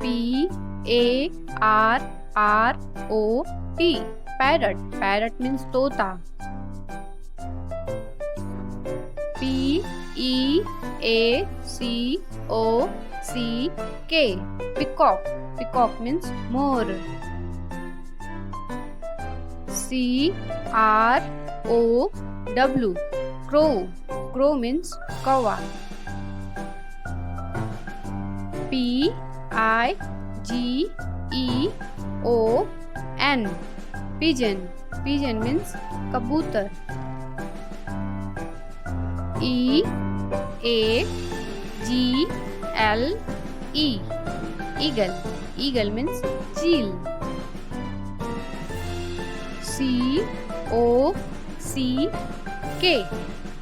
P-A-R-R-O-T, parrot. Parrot means tota. P-E-A-C-O-C-K, peacock. Peacock means more. C-R-O-W, crow. Crow means kawa. P-I-G-E-O-N, pigeon. Pigeon means kabutar. E-A-G-L-E, eagle. Eagle means cheel. C-O-C-K,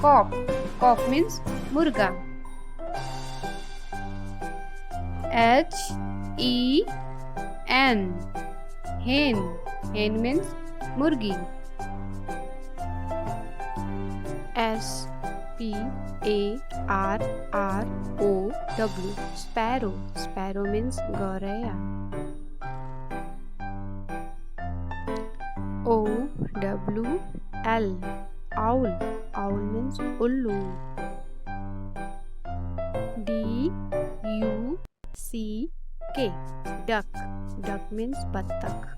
cock. Cock means murga. H-E-N, hen. Hen means murgi. S-P-A-R-R-O-W, sparrow. Sparrow means goraya. O-W-L, owl. Owl means ullu. D-U-C-K, duck. Duck means battak.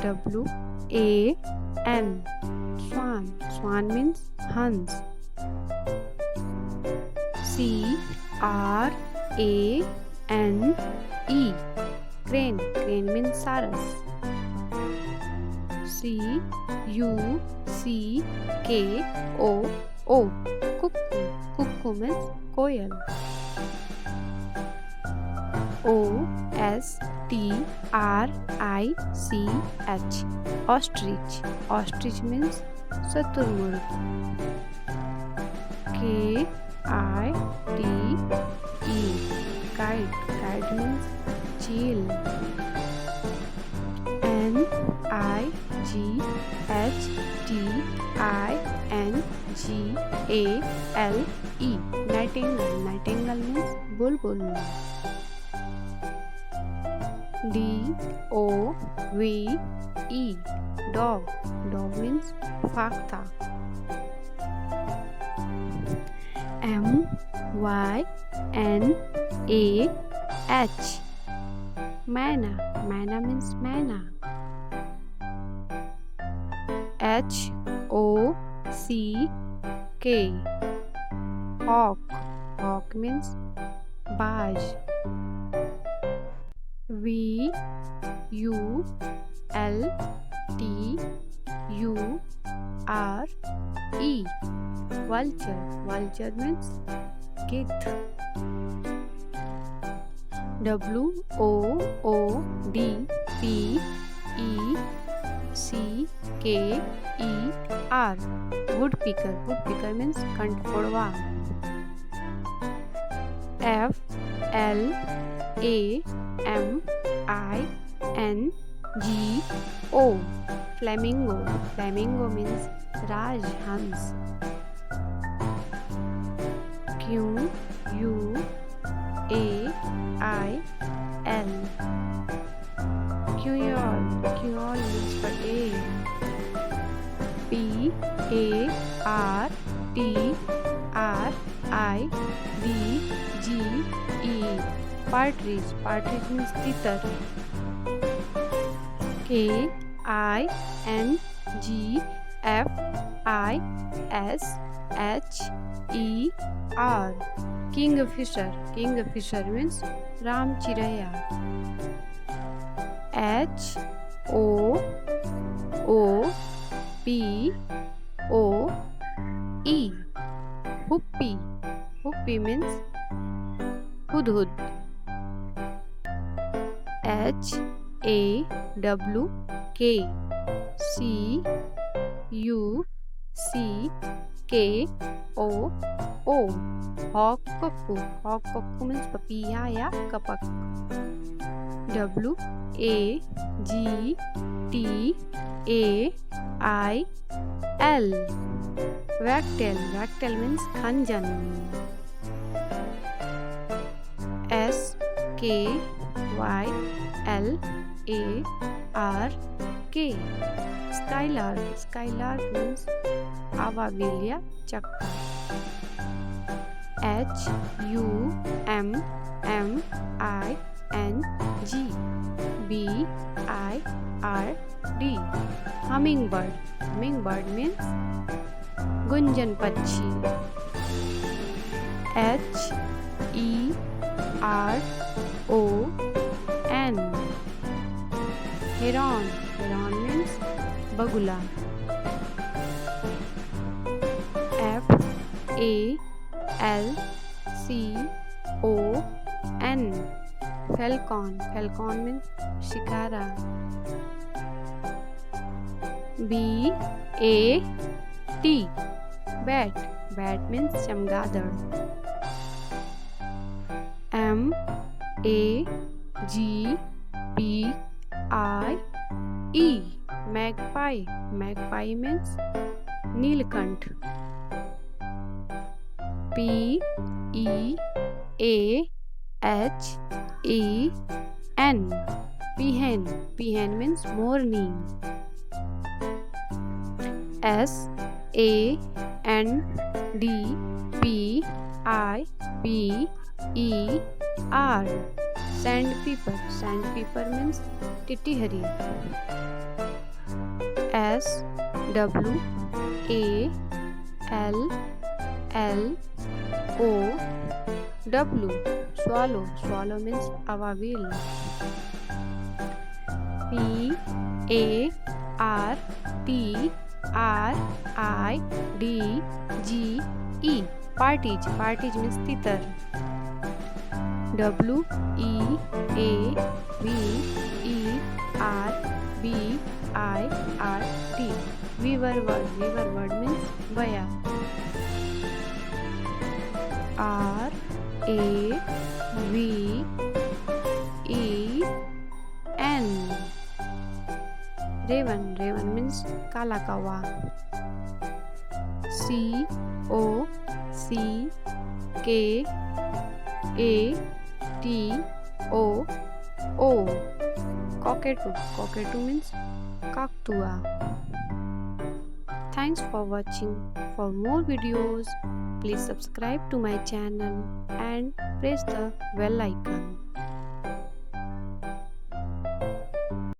S-W-A-N, swan. Swan means hans. C-R-A-N-E, crane. Crane means saras. C-U-C-K-O-O, cuckoo. Cuckoo means koyal. O-S-T-R-I-C-H, ostrich. Ostrich means saturmurg. K-I-T-E, kite. Kite means chill. N-I-G-H-T-I-N-G-A-L-E, nightingale. Nightingale means bulbul. D-O-V-E, dog. Dog means fakta. M-Y-N-A-H, mana. Mana means mana. H-O-C-K, hawk. Hawk means baj. V-U-L-T-U-R-E, vulture. Vulture means kith. W-O-O-D-P-E-C-K-E-R, woodpecker. Woodpecker means kantfodwa. F-L-A-M-I-N-G-O, flamingo. Flamingo means rajhans. Q-U-A-I-L, quail. Quail means potato. P-A-R-T-R-I-D-G-E, partridge. Partridge means titar. K-I-N-G-F-I-S-H-E-R, kingfisher. Kingfisher means ram chiraya. H-O-O-P-O-E, huppy. Huppy means hudhud. H-A-W-K-C-U-C-K-O O. Hawk cuckoo. Hawk cuckoo means papiya ya kapak. W A G T A I L. Wagtail. Wagtail means khanjan. S K Y L A R K. Skylark. Skylark means avavilya chakka. H U M M I N G. B I R D. Hummingbird. Hummingbird means gunjan panchi. H E R O N. Heron. Heron means bagula. F A L C O N. Falcon. Falcon means shikara. B A T. Bat. Bat means chamgadar. M A G P I E. Magpie. Magpie means Neelkant. P E A H E N. Peahen. Peahen means morning. S A N D P I P E R. Sandpiper. Sandpiper means titihari. S W A L L O W. Swallow. Swallow means avavil. P A R T R I D G E. Partridge. Partridge means titar. W E A V E R B I R D. Weaverbird. Weaverbird means baya. R A V E N. Raven. Raven means kala kawa. C O C K A T O O. Cockatoo. Cockatoo means kaktua. Thanks for watching. For more videos, please subscribe to my channel and press the bell icon.